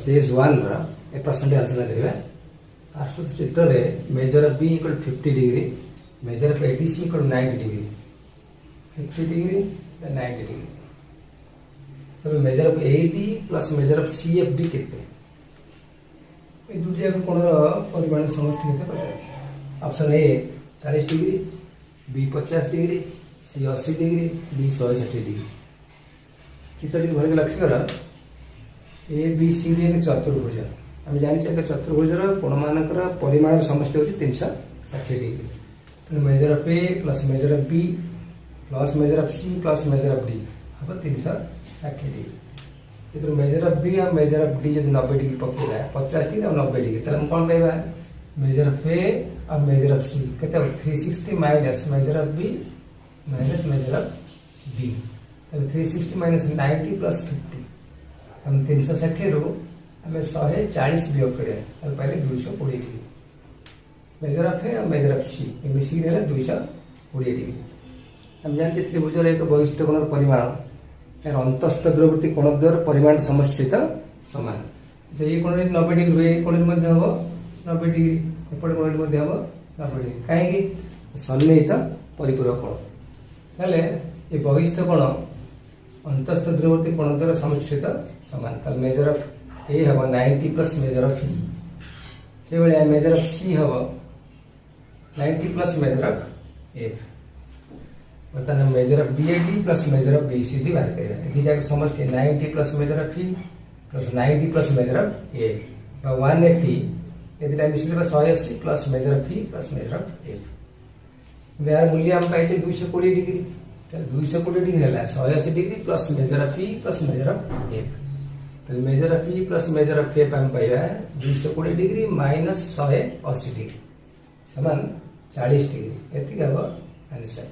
Stage 1 ए percent आलोचना करिबा। आर्सो चित्र रे measure of B equal 50 degree, measure of ADC equal 90 degree, 50 degree 90 degree. तो measure of AD plus measure of CFD केते ए दुटिया कोण रो परिमाण समष्टि केते पचास। Option A 40 degree, B 50 degree, C 80 degree, D 160 degree. चित्रटी भल लक्ष्य कर ए बी सी डी एक चतुर्भुज। आम जाने चतुर्भुज कोण मानकर परिमाण समष्टि होची 360 डिग्री। तो measure of A plus measure of B plus measure of C plus measure of D हम 360 डिग्री। तो मेजर ऑफ बी और मेजर ऑफ डी जब 90 डिग्री पकेगा 50 डिग्री और 90 डिग्री तो कौन कहवा मेजर ऑफ ए और मेजर ऑफ सी के 360 minus measure of B minus measure of D. 360 माइनस 90 प्लस 50 हम 360 रू आम 140 वियोग करें पहले 220 डिग्री। मेजर ऑफ ए और मेजर ऑफ सी मिसिक 220 डिग्री। हम जानते त्रिभुजर एक वैशिष्ट्य कोण परिमाण यार अंतस्थ दूरवर्ती कोण द्वार परिमाण समष्टि सहित समान। ये कोण 90 डिग्री हुए कोण हम 90 डिग्री एपटे कोण हम 90 डिग्री कहीं सन्निहित परिपूरक कोण ताले ये वैशिष्ट्य कोण अंतस्थ दूरवर्ती कोण द्वारा समष्टि सहित समान। ताले मेजर ऑफ ए हम 90 प्लस मेजर ऑफ ई से भाया मेजर ऑफ सी हम 90 प्लस मेजर ऑफ एफ। बर्तमान measure of BAD plus measure of BCD बाहर करेगा। जाकर समझते 90 plus measure of E plus 90 plus measure of A 180 ये मिसिक 180 plus measure of E plus measure of F. यार मूल्य हम पाइछे 220 डिग्री 220 डिग्री है 180 degree plus measure of E plus measure of F. तो measure of E plus measure of F हम पाइबा 220 degree minus 180 degree समान 40 डिग्री एतिक हम आंसर।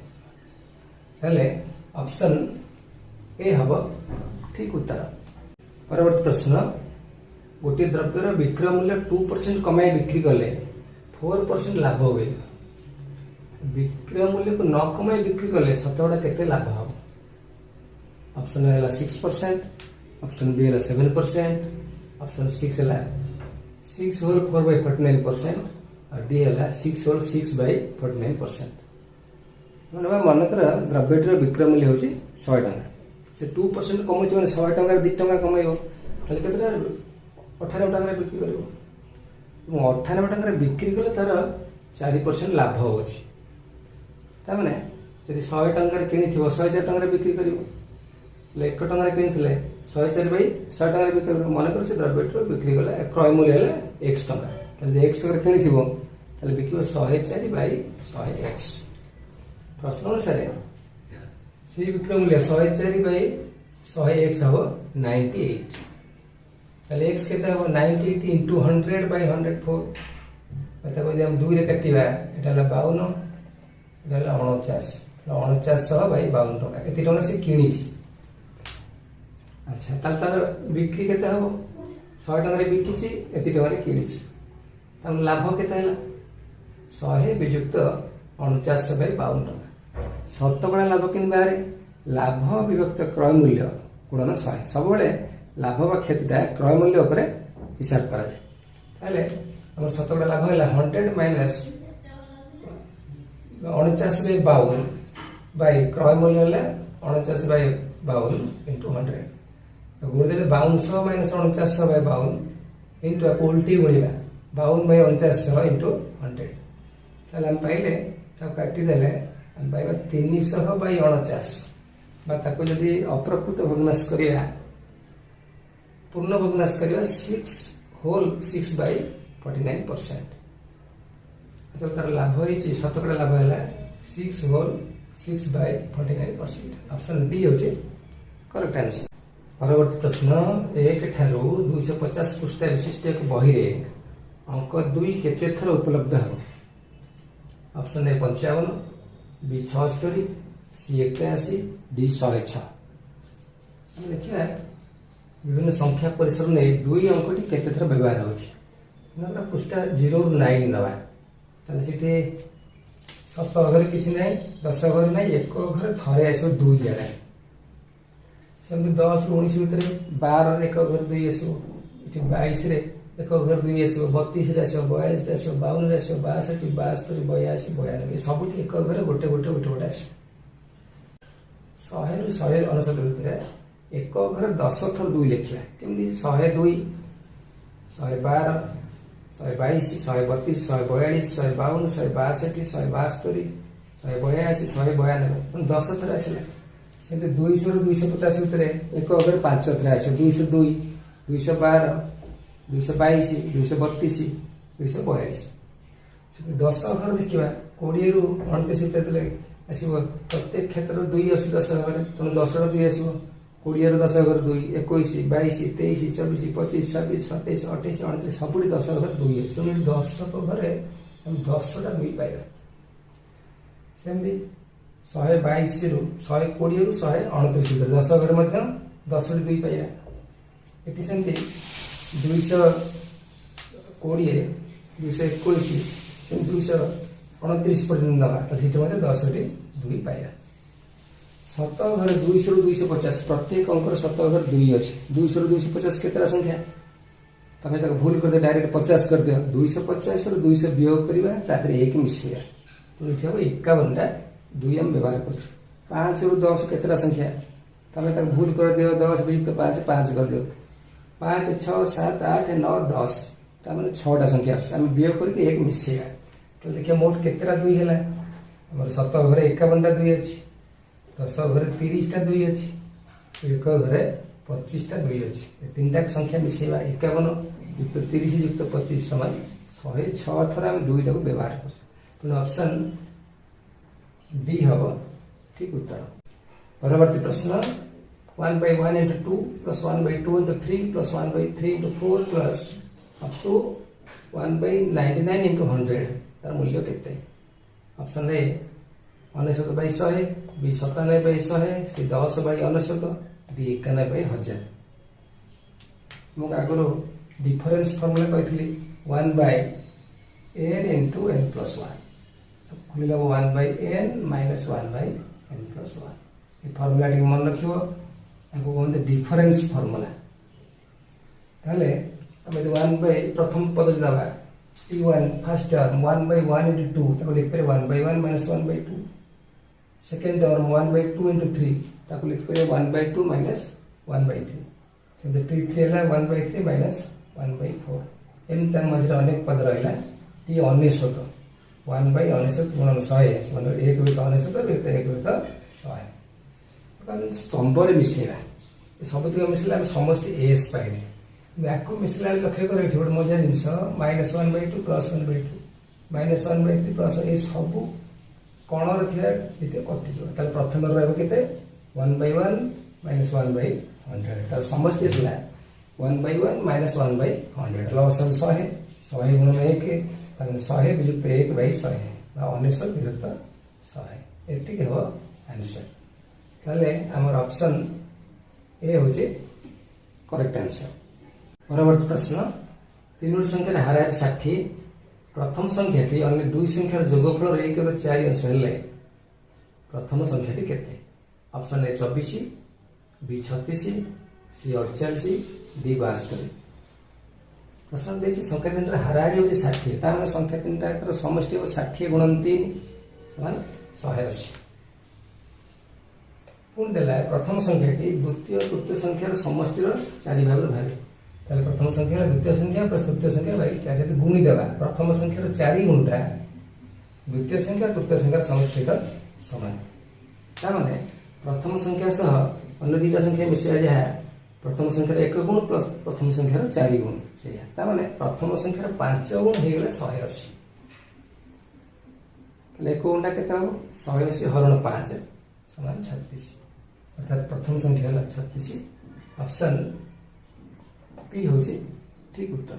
ताले ऑप्शन ए हम ठीक उत्तर। परवर्ती प्रश्न गोटे द्रव्यर विक्रय मूल्य 2% कमाई बिक्री कले 4% लाभ हुए। विक्रय मूल्य को न कमाई बिक्री कले शतकड़ा केते लाभ हम। Option A 6%, option B 7%, option 6 6 whole 4/49% और डी 6 होल 6/49%। मनकर द्रव्यटर विक्रय मूल्य हूँ 100 टଙ୍କା से 2% कमुच मैंने 100 टकर 2 टଙ୍କା कमाइब ताले के 98 टकर बिक्री कर 98 टकर बिक्री कले तार 4% लाभ होची। ताने यदि 100 टकर किनी 104 टकर बिक्री कर 1 टकर किनी 104/100 टकर बिक्री कर मनकर से द्रव्यटर बिक्री कले क्रय मूल्य है x टଙ୍କା ताले x टकर किनी ताले बिक्री 104/100x। प्रश्न अनुसार से विक्रय मूल्य 104/100x हम 98 ताले x केते हम 98 इंटू 100/104 मतलब हम 2 रे काटिबा एटा 52 एटा 49 49/52 टका एति टका से किनिछि। अच्छा ताल तार बिक्री केते हम 100 टका रे बिकिछि एति टका रे किनिछि तम लाभ केते हला 100 वियुक्त 49/52 टका। शतकड़ा लाभ कि बाहर लाभ विभक्त क्रय मूल्य गुणन 100 सब लाभ व क्षतिटा क्रय मूल्य उपर हिसाब कराए। शतकड़ा लाभ है 100 माइनस 49/52 बाय क्रय मूल्य है 49/52 इंटू 100 गुणिले 5200 माइनस 49/52 इंटू उल्टी गुणिबा 52/4900 इंटू 100 हम पाइले काटिदेले हम पाइबा 300/49 जदि अप्रकृत भग्नाश करिया पूर्ण भग्नाश करिया 6 होल 6/49%। तो तार लाभ होइछि शतकड़ा लाभ है 6 होल 6/49%। ऑप्शन डी होछि करेक्ट आंसर। परवर्ती प्रश्न 1 ठारू 250 पृष्ठ विशिष्ट एक बही रे अंक 2 केते थर उपलब्ध हो। Option A 55, B 76, C 81, D 106। देखिए विभिन्न संख्या परिसर नहीं 2 अंकटी केते थर व्यवहार होछि पृष्ठ 0 ରୁ 9 नवा ताले सिटी 7 घर किछि नै 10 घर नै 1 घर थरे आसो 2 जगह सेम 10 ରୁ 19 भितर 12 रे 1 घर 2 आसो ये 22 रे 1 घर 2 आसो 32 रे आसो 42 रे आसो 52 रे आसो 62 72 82 92 सब 1 घर गोटे गोटे गोटे गोटे आसो 100 रु 169 भितर 1 घर 10 थर 2 लिखला केमि 102 112 122 132 142 152 162 172 182 192 10 थर आसला से 200 रु 250 भितर 1 घर 5 थर आसो 202 212 222 232 242 10 घर देखा 20 रु 29 भितर आसो प्रत्येक क्षेत्र 2 आस 10 घर तेणु 10 रू 2 आसो 20 10 घर 2 21 22 23 24 25 26 27 28 29 सब 10 घर 2 आस तेणु 10 घरे 10टा 2 पाइबा सेमती 122 रु 120 रु 129 भितर 10 घर 10 रू 2 पाइबा ये सेमती 220 221 229 पर्यटन नवा सीट 10 टी 2 पाइबा 7 घर 200 रु 250 प्रत्येक अंकर 7 घर 2 अच्छे 200 रु 250 केतरा संख्या तमें भूल कर डायरेक्ट 50 कर दियो 250 रु 200 वियोग करवा तादरे 1 मिसेगा तो ये हम 51 टा 2 हम व्यवहार कर 5 रु 10 केतरा संख्या तमें भूल कर दियो 10 वियुक्त 5 5 कर दियो 5 6 7 8 9 10 तार 6टा संख्या आम वियोग करके 1 मिसेगा तो देखिए मोट केतरा 2 है 7 घर 51 टा 2 अच्छी 10 घर 30 टा 2 अच्छी 1 घर 25 टा 2 अच्छी 3टा संख्या मिसेवा 51 युक्त 30 युक्त 25 समान 106 थर आम 2टा को व्यवहार कर तेणु ऑप्शन डी हम ठीक उत्तर। परवर्ती प्रश्न 1/1 into 2 plus 1/2 into 3 plus 1/3 into 4 plus up to 1/99 into 100 तार मूल्य केते option A 99/100 B 97/100 C 10/99 D 91/1000 मुझे आगुरी डिफरेंस फॉर्मूला कही 1/n into n plus 1 खुल 1/n minus 1/n plus 1 ये फॉर्मूला मन रखियो आपको कहते डिफरेंस फॉर्मूला ताले हमें 1 प्रथम पद नवा t1 फर्स्ट टर्म 1/1 into 2 ताको लिख पे 1/1 minus 1/2 सेकेंड टर्म 1/2 into 3 ताको लिख पे 1/2 minus 1/3 so the t3 है 1/3 minus 1/4 एम तन मझे अनेक पद रहा t 99 1/99 गुणन 100 मतलब 1 × 99 1 × 100 स्तंभ मिसेगा सब मिसला समस्त एस पाइबे आपको मिसला लक्ष्य कर गोटे मजा जिनस -1/2 +1/2 -1/3 +1 ये सब कणर थी कटिज प्रथम रही 1/1 - 1/100 समस्त 1/1 - 1/100 लस 100 100 गुण 1 100 विजुक्त 1/100 99 विजुक्त 100 एति हम आंसर ताले आमर ऑप्शन ए हूँ करेक्ट आंसर। परवर्ती प्रश्न 3 संख्या हाराहारी 60 प्रथम संख्याटी अन्य 2 संख्यार जोगफल 1/4 अंश हेले प्रथम संख्याटी केते option A 24 B 36 C 48 D 72 प्रश्न देखिए संख्या 3 हाराहारी हूँ 60 तार संख्या 3 समष्टि 60 गुणन 3 समान 180 पुणी देला प्रथम संख्याटी द्वितीय तृतीय संख्यार समष्टि 4 भाग भागे ताले प्रथम संख्या द्वितीय संख्या प्लस तृतीय संख्या भाई 4 गुणी देवा प्रथम संख्यार 4 गुणटा द्वितीय संख्या तृतीय संख्यार समष्टि समान ताने प्रथम संख्या सह अन्य 2टा संख्या मिसेवा जहा प्रथम संख्यार 1 गुण प्लस प्रथम संख्यार 4 गुण से ताने प्रथम संख्यार 5 गुण हे गेले 180 ताले 1 गुणटा केते हो 180 हरण 5 समान 36 अर्थात प्रथम संख्या 36 ऑप्शन पी हूँ ठीक उत्तर।